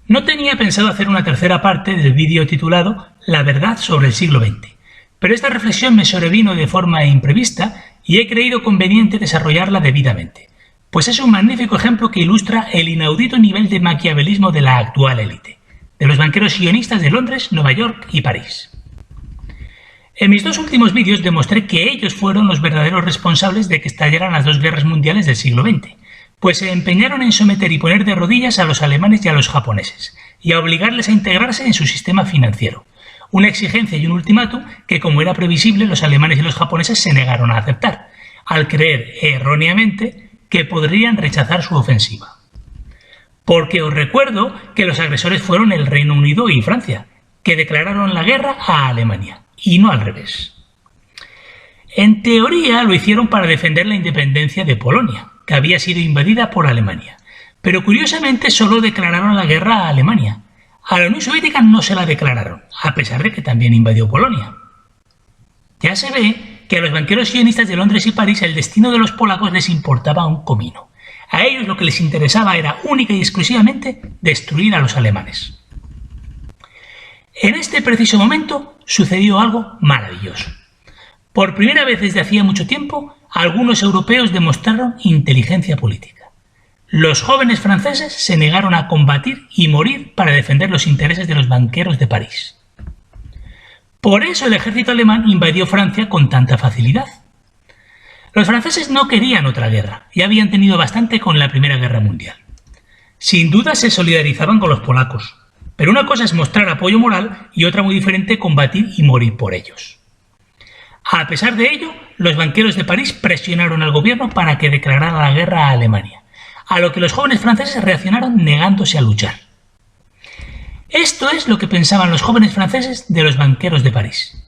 No tenía pensado hacer una tercera parte del vídeo titulado La verdad sobre el siglo XX, pero esta reflexión me sobrevino de forma imprevista y he creído conveniente desarrollarla debidamente, pues es un magnífico ejemplo que ilustra el inaudito nivel de maquiavelismo de la actual élite, de los banqueros sionistas de Londres, Nueva York y París. En mis dos últimos vídeos demostré que ellos fueron los verdaderos responsables de que estallaran las dos guerras mundiales del siglo XX, pues se empeñaron en someter y poner de rodillas a los alemanes y a los japoneses, y a obligarles a integrarse en su sistema financiero, una exigencia y un ultimátum que, como era previsible, los alemanes y los japoneses se negaron a aceptar, al creer erróneamente que podrían rechazar su ofensiva. Porque os recuerdo que los agresores fueron el Reino Unido y Francia, que declararon la guerra a Alemania, y no al revés. En teoría lo hicieron para defender la independencia de Polonia, que había sido invadida por Alemania, pero curiosamente solo declararon la guerra a Alemania. A la Unión Soviética no se la declararon, a pesar de que también invadió Polonia. Ya se ve que a los banqueros sionistas de Londres y París el destino de los polacos les importaba un comino. A ellos lo que les interesaba era única y exclusivamente destruir a los alemanes. En este preciso momento sucedió algo maravilloso. Por primera vez desde hacía mucho tiempo, algunos europeos demostraron inteligencia política. Los jóvenes franceses se negaron a combatir y morir para defender los intereses de los banqueros de París. Por eso el ejército alemán invadió Francia con tanta facilidad. Los franceses no querían otra guerra, ya habían tenido bastante con la Primera Guerra Mundial. Sin duda se solidarizaban con los polacos, pero una cosa es mostrar apoyo moral y otra muy diferente combatir y morir por ellos. A pesar de ello, los banqueros de París presionaron al gobierno para que declarara la guerra a Alemania, a lo que los jóvenes franceses reaccionaron negándose a luchar. Esto es lo que pensaban los jóvenes franceses de los banqueros de París.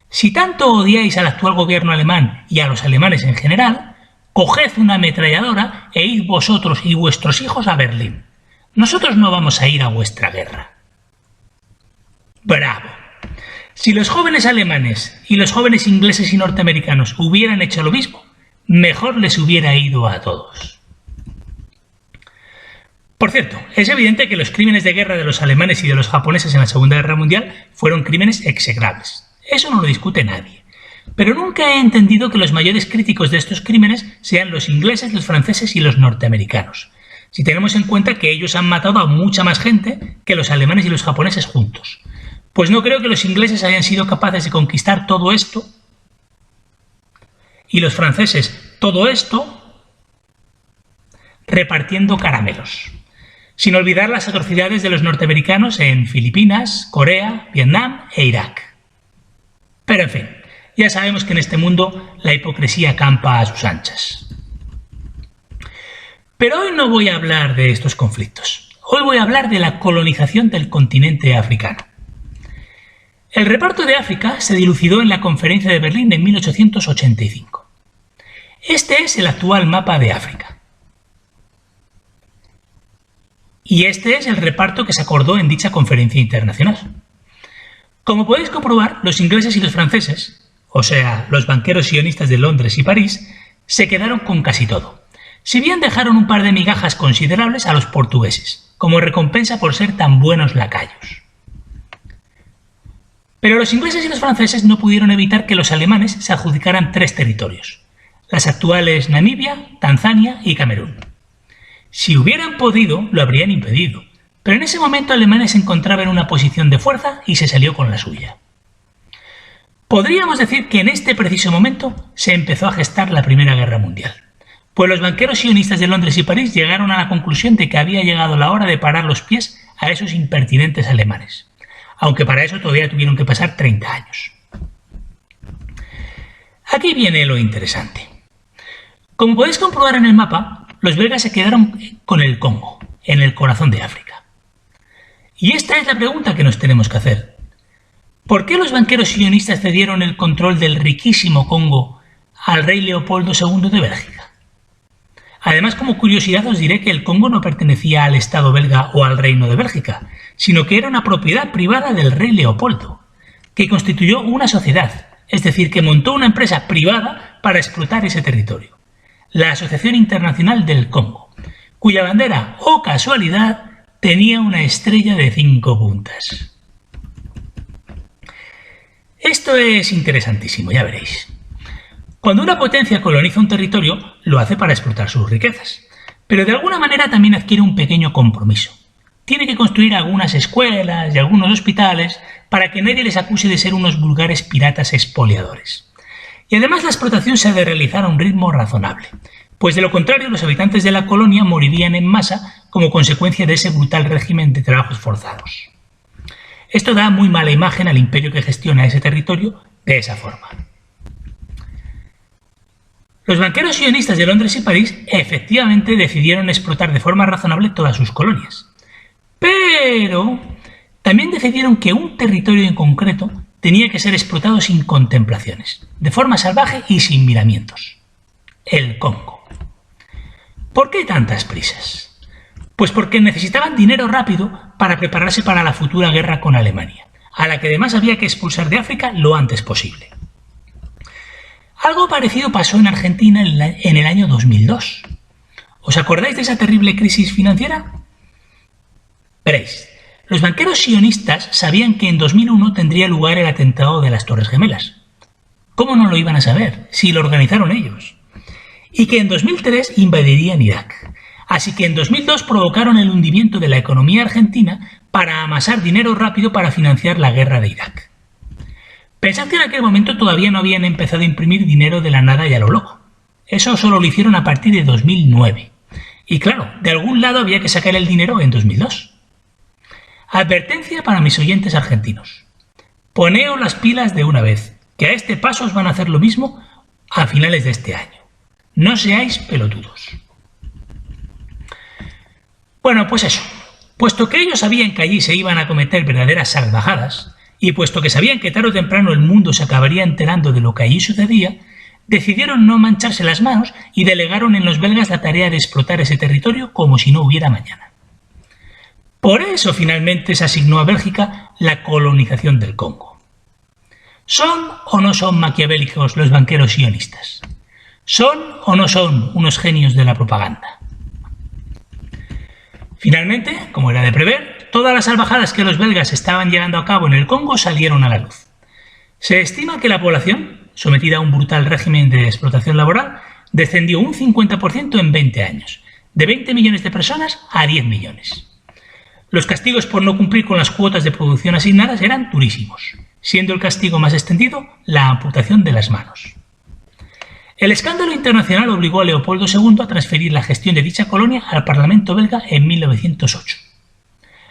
Si tanto odiáis al actual gobierno alemán y a los alemanes en general, coged una ametralladora e id vosotros y vuestros hijos a Berlín. Nosotros no vamos a ir a vuestra guerra. ¡Bravo! Si los jóvenes alemanes y los jóvenes ingleses y norteamericanos hubieran hecho lo mismo, mejor les hubiera ido a todos. Por cierto, es evidente que los crímenes de guerra de los alemanes y de los japoneses en la Segunda Guerra Mundial fueron crímenes execrables. Eso no lo discute nadie. Pero nunca he entendido que los mayores críticos de estos crímenes sean los ingleses, los franceses y los norteamericanos, si tenemos en cuenta que ellos han matado a mucha más gente que los alemanes y los japoneses juntos. Pues no creo que los ingleses hayan sido capaces de conquistar todo esto y los franceses todo esto repartiendo caramelos, sin olvidar las atrocidades de los norteamericanos en Filipinas, Corea, Vietnam e Irak. Pero en fin, ya sabemos que en este mundo la hipocresía campa a sus anchas. Pero hoy no voy a hablar de estos conflictos. Hoy voy a hablar de la colonización del continente africano. El reparto de África se dilucidó en la Conferencia de Berlín en 1885. Este es el actual mapa de África. Y este es el reparto que se acordó en dicha conferencia internacional. Como podéis comprobar, los ingleses y los franceses, o sea, los banqueros sionistas de Londres y París, se quedaron con casi todo. Si bien dejaron un par de migajas considerables a los portugueses, como recompensa por ser tan buenos lacayos. Pero los ingleses y los franceses no pudieron evitar que los alemanes se adjudicaran 3 territorios, las actuales Namibia, Tanzania y Camerún. Si hubieran podido, lo habrían impedido, pero en ese momento Alemania se encontraba en una posición de fuerza y se salió con la suya. Podríamos decir que en este preciso momento se empezó a gestar la Primera Guerra Mundial, pues los banqueros sionistas de Londres y París llegaron a la conclusión de que había llegado la hora de parar los pies a esos impertinentes alemanes, aunque para eso todavía tuvieron que pasar 30 años. Aquí viene lo interesante. Como podéis comprobar en el mapa, los belgas se quedaron con el Congo, en el corazón de África. Y esta es la pregunta que nos tenemos que hacer. ¿Por qué los banqueros sionistas cedieron el control del riquísimo Congo al rey Leopoldo II de Bélgica? Además, como curiosidad os diré que el Congo no pertenecía al Estado belga o al Reino de Bélgica, sino que era una propiedad privada del rey Leopoldo, que constituyó una sociedad, es decir, que montó una empresa privada para explotar ese territorio, la Asociación Internacional del Congo, cuya bandera, oh casualidad, tenía una estrella de 5 puntas. Esto es interesantísimo, ya veréis. Cuando una potencia coloniza un territorio, lo hace para explotar sus riquezas, pero de alguna manera también adquiere un pequeño compromiso. Tiene que construir algunas escuelas y algunos hospitales para que nadie les acuse de ser unos vulgares piratas expoliadores. Y además la explotación se ha de realizar a un ritmo razonable, pues de lo contrario los habitantes de la colonia morirían en masa como consecuencia de ese brutal régimen de trabajos forzados. Esto da muy mala imagen al imperio que gestiona ese territorio de esa forma. Los banqueros sionistas de Londres y París efectivamente decidieron explotar de forma razonable todas sus colonias. Pero también decidieron que un territorio en concreto tenía que ser explotado sin contemplaciones, de forma salvaje y sin miramientos: el Congo. ¿Por qué tantas prisas? Pues porque necesitaban dinero rápido para prepararse para la futura guerra con Alemania, a la que además había que expulsar de África lo antes posible. Algo parecido pasó en Argentina en el año 2002. ¿Os acordáis de esa terrible crisis financiera? Veréis, los banqueros sionistas sabían que en 2001 tendría lugar el atentado de las Torres Gemelas. ¿Cómo no lo iban a saber si lo organizaron ellos? Y que en 2003 invadirían Irak. Así que en 2002 provocaron el hundimiento de la economía argentina para amasar dinero rápido para financiar la guerra de Irak. Pensad que en aquel momento todavía no habían empezado a imprimir dinero de la nada y a lo loco. Eso solo lo hicieron a partir de 2009. Y claro, de algún lado había que sacar el dinero en 2002. Advertencia para mis oyentes argentinos: poneos las pilas de una vez, que a este paso os van a hacer lo mismo a finales de este año. No seáis pelotudos. Bueno, pues eso. Puesto que ellos sabían que allí se iban a cometer verdaderas salvajadas, y puesto que sabían que tarde o temprano el mundo se acabaría enterando de lo que allí sucedía, decidieron no mancharse las manos y delegaron en los belgas la tarea de explotar ese territorio como si no hubiera mañana. Por eso finalmente se asignó a Bélgica la colonización del Congo. ¿Son o no son maquiavélicos los banqueros sionistas? ¿Son o no son unos genios de la propaganda? Finalmente, como era de prever, todas las salvajadas que los belgas estaban llevando a cabo en el Congo salieron a la luz. Se estima que la población, sometida a un brutal régimen de explotación laboral, descendió un 50% en 20 años, de 20 millones de personas a 10 millones. Los castigos por no cumplir con las cuotas de producción asignadas eran durísimos, siendo el castigo más extendido la amputación de las manos. El escándalo internacional obligó a Leopoldo II a transferir la gestión de dicha colonia al Parlamento belga en 1908.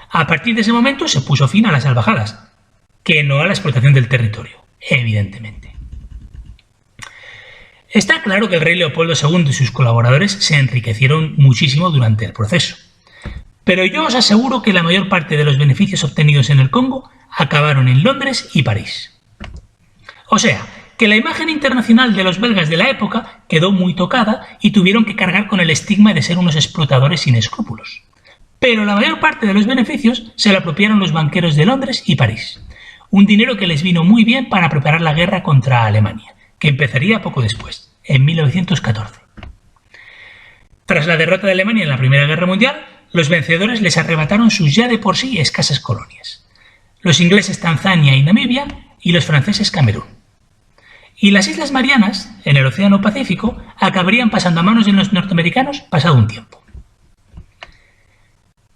A partir de ese momento se puso fin a las salvajadas, que no a la explotación del territorio, evidentemente. Está claro que el rey Leopoldo II y sus colaboradores se enriquecieron muchísimo durante el proceso. Pero yo os aseguro que la mayor parte de los beneficios obtenidos en el Congo acabaron en Londres y París. O sea, que la imagen internacional de los belgas de la época quedó muy tocada y tuvieron que cargar con el estigma de ser unos explotadores sin escrúpulos. Pero la mayor parte de los beneficios se lo apropiaron los banqueros de Londres y París. Un dinero que les vino muy bien para preparar la guerra contra Alemania, que empezaría poco después, en 1914. Tras la derrota de Alemania en la Primera Guerra Mundial, los vencedores les arrebataron sus ya de por sí escasas colonias. Los ingleses Tanzania y Namibia y los franceses Camerún. Y las Islas Marianas, en el Océano Pacífico, acabarían pasando a manos de los norteamericanos pasado un tiempo.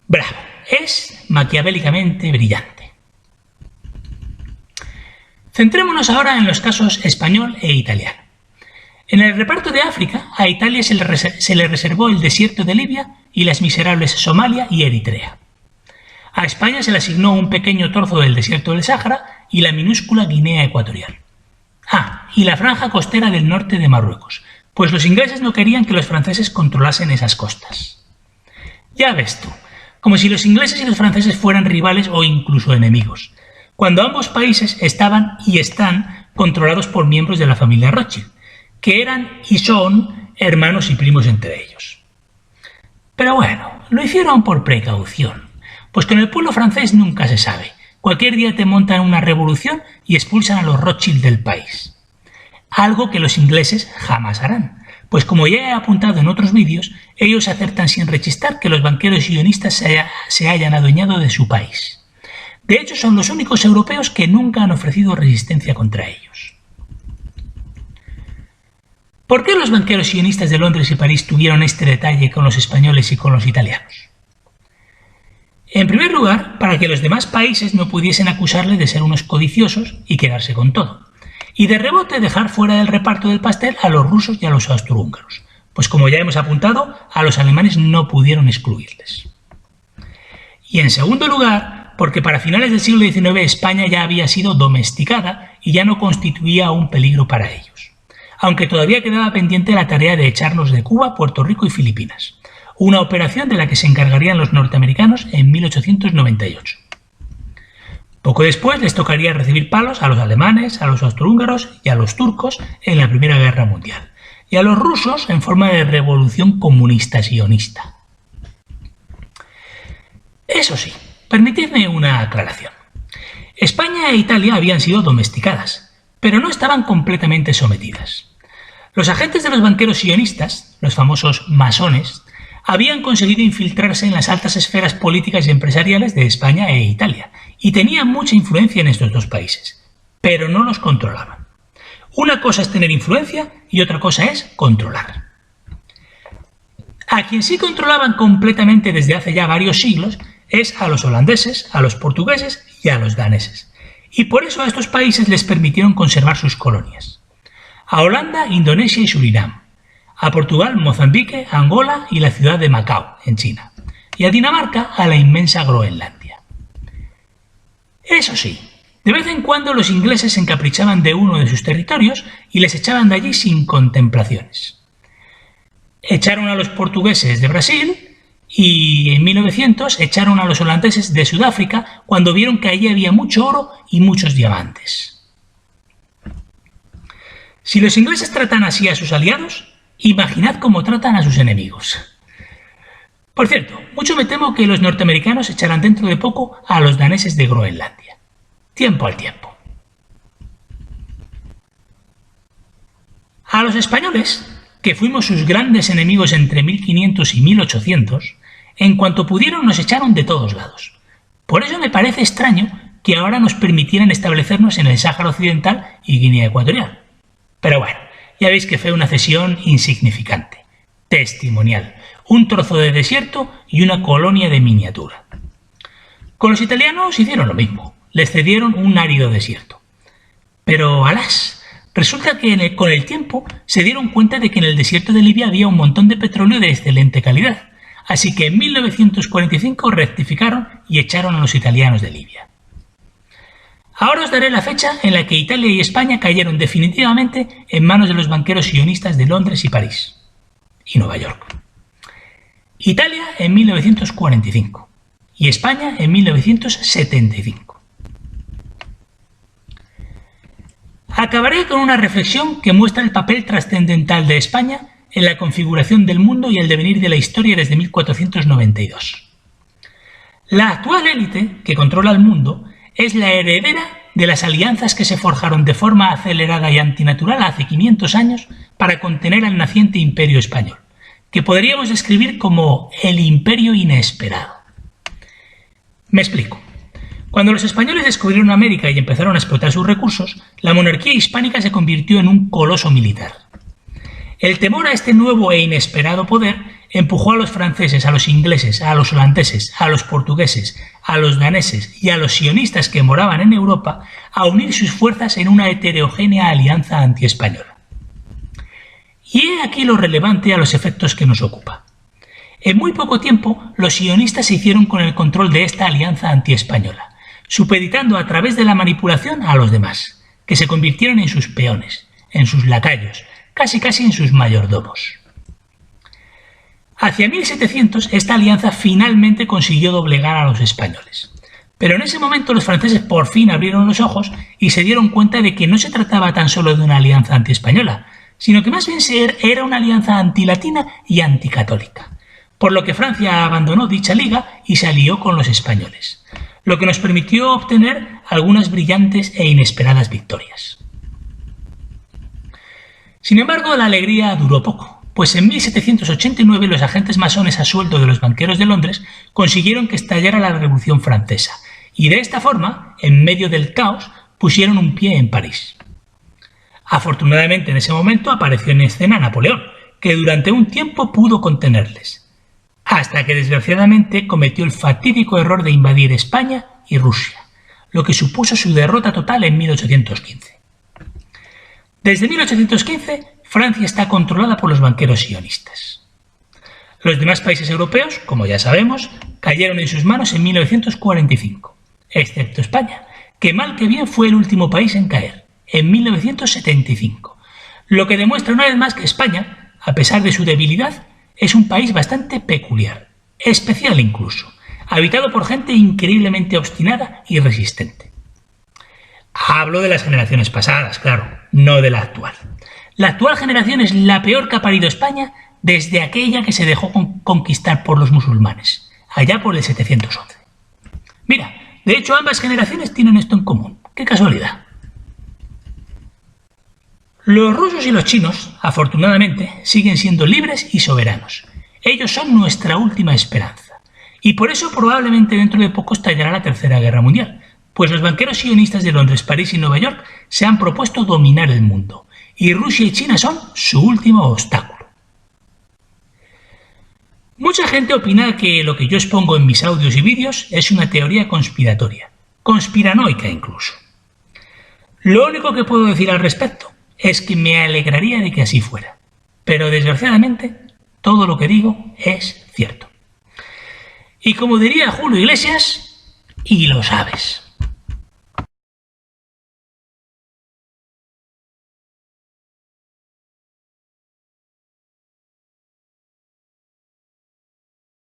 Bravo, es maquiavélicamente brillante. Centrémonos ahora en los casos español e italiano. En el reparto de África, a Italia se le reservó el desierto de Libia y las miserables Somalia y Eritrea. A España se le asignó un pequeño trozo del desierto del Sáhara y la minúscula Guinea Ecuatorial. Y la franja costera del norte de Marruecos, pues los ingleses no querían que los franceses controlasen esas costas. Ya ves tú, como si los ingleses y los franceses fueran rivales o incluso enemigos, cuando ambos países estaban y están controlados por miembros de la familia Rothschild, que eran y son hermanos y primos entre ellos. Pero bueno, lo hicieron por precaución, pues con el pueblo francés nunca se sabe. Cualquier día te montan una revolución y expulsan a los Rothschild del país. Algo que los ingleses jamás harán, pues como ya he apuntado en otros vídeos, ellos acertan sin rechistar que los banqueros sionistas se hayan adueñado de su país. De hecho, son los únicos europeos que nunca han ofrecido resistencia contra ellos. ¿Por qué los banqueros sionistas de Londres y París tuvieron este detalle con los españoles y con los italianos? En primer lugar, para que los demás países no pudiesen acusarle de ser unos codiciosos y quedarse con todo. Y de rebote dejar fuera del reparto del pastel a los rusos y a los austrohúngaros, pues como ya hemos apuntado, a los alemanes no pudieron excluirles. Y en segundo lugar, porque para finales del siglo XIX España ya había sido domesticada y ya no constituía un peligro para ellos, aunque todavía quedaba pendiente la tarea de echarnos de Cuba, Puerto Rico y Filipinas, una operación de la que se encargarían los norteamericanos en 1898. Poco después les tocaría recibir palos a los alemanes, a los austrohúngaros y a los turcos en la Primera Guerra Mundial, y a los rusos en forma de revolución comunista sionista. Eso sí, permitidme una aclaración. España e Italia habían sido domesticadas, pero no estaban completamente sometidas. Los agentes de los banqueros sionistas, los famosos masones, habían conseguido infiltrarse en las altas esferas políticas y empresariales de España e Italia, y tenían mucha influencia en estos dos países, pero no los controlaban. Una cosa es tener influencia y otra cosa es controlar. A quien sí controlaban completamente desde hace ya varios siglos es a los holandeses, a los portugueses y a los daneses, y por eso a estos países les permitieron conservar sus colonias. A Holanda, Indonesia y Surinam. A Portugal, Mozambique, Angola y la ciudad de Macao, en China. Y a Dinamarca, a la inmensa Groenlandia. Eso sí, de vez en cuando los ingleses se encaprichaban de uno de sus territorios y les echaban de allí sin contemplaciones. Echaron a los portugueses de Brasil y en 1900 echaron a los holandeses de Sudáfrica cuando vieron que allí había mucho oro y muchos diamantes. Si los ingleses tratan así a sus aliados, imaginad cómo tratan a sus enemigos. Por cierto, mucho me temo que los norteamericanos echarán dentro de poco a los daneses de Groenlandia. Tiempo al tiempo. A los españoles, que fuimos sus grandes enemigos entre 1500 y 1800, en cuanto pudieron nos echaron de todos lados. Por eso me parece extraño que ahora nos permitieran establecernos en el Sáhara Occidental y Guinea Ecuatorial. Pero bueno, ya veis que fue una cesión insignificante, testimonial, un trozo de desierto y una colonia de miniatura. Con los italianos hicieron lo mismo, les cedieron un árido desierto. Pero, alas, resulta que con el tiempo se dieron cuenta de que en el desierto de Libia había un montón de petróleo de excelente calidad, así que en 1945 rectificaron y echaron a los italianos de Libia. Ahora os daré la fecha en la que Italia y España cayeron definitivamente en manos de los banqueros sionistas de Londres y París, y Nueva York. Italia en 1945 y España en 1975. Acabaré con una reflexión que muestra el papel trascendental de España en la configuración del mundo y el devenir de la historia desde 1492. La actual élite que controla el mundo es la heredera de las alianzas que se forjaron de forma acelerada y antinatural hace 500 años para contener al naciente imperio español, que podríamos describir como el imperio inesperado. Me explico. Cuando los españoles descubrieron América y empezaron a explotar sus recursos, la monarquía hispánica se convirtió en un coloso militar. El temor a este nuevo e inesperado poder empujó a los franceses, a los ingleses, a los holandeses, a los portugueses, a los daneses y a los sionistas que moraban en Europa a unir sus fuerzas en una heterogénea alianza antiespañola. Y he aquí lo relevante a los efectos que nos ocupa. En muy poco tiempo, los sionistas se hicieron con el control de esta alianza antiespañola, supeditando a través de la manipulación a los demás, que se convirtieron en sus peones, en sus lacayos, casi en sus mayordomos. Hacia 1700 esta alianza finalmente consiguió doblegar a los españoles. Pero en ese momento los franceses por fin abrieron los ojos y se dieron cuenta de que no se trataba tan solo de una alianza antiespañola, sino que más bien era una alianza antilatina y anticatólica, por lo que Francia abandonó dicha liga y se alió con los españoles, lo que nos permitió obtener algunas brillantes e inesperadas victorias. Sin embargo, la alegría duró poco, Pues en 1789 los agentes masones a sueldo de los banqueros de Londres consiguieron que estallara la Revolución Francesa y de esta forma, en medio del caos, pusieron un pie en París. Afortunadamente en ese momento apareció en escena Napoleón, que durante un tiempo pudo contenerles, hasta que desgraciadamente cometió el fatídico error de invadir España y Rusia, lo que supuso su derrota total en 1815. Desde 1815, Francia está controlada por los banqueros sionistas. Los demás países europeos, como ya sabemos, cayeron en sus manos en 1945, excepto España, que mal que bien fue el último país en caer, en 1975, lo que demuestra una vez más que España, a pesar de su debilidad, es un país bastante peculiar, especial incluso, habitado por gente increíblemente obstinada y resistente. Hablo de las generaciones pasadas, claro, no de la actual. La actual generación es la peor que ha parido España desde aquella que se dejó conquistar por los musulmanes, allá por el 711. Mira, de hecho ambas generaciones tienen esto en común. ¡Qué casualidad! Los rusos y los chinos, afortunadamente, siguen siendo libres y soberanos. Ellos son nuestra última esperanza. Y por eso probablemente dentro de poco estallará la Tercera Guerra Mundial, pues los banqueros sionistas de Londres, París y Nueva York se han propuesto dominar el mundo, y Rusia y China son su último obstáculo. Mucha gente opina que lo que yo expongo en mis audios y vídeos es una teoría conspiratoria, conspiranoica incluso. Lo único que puedo decir al respecto es que me alegraría de que así fuera, pero desgraciadamente todo lo que digo es cierto. Y como diría Julio Iglesias, y lo sabes.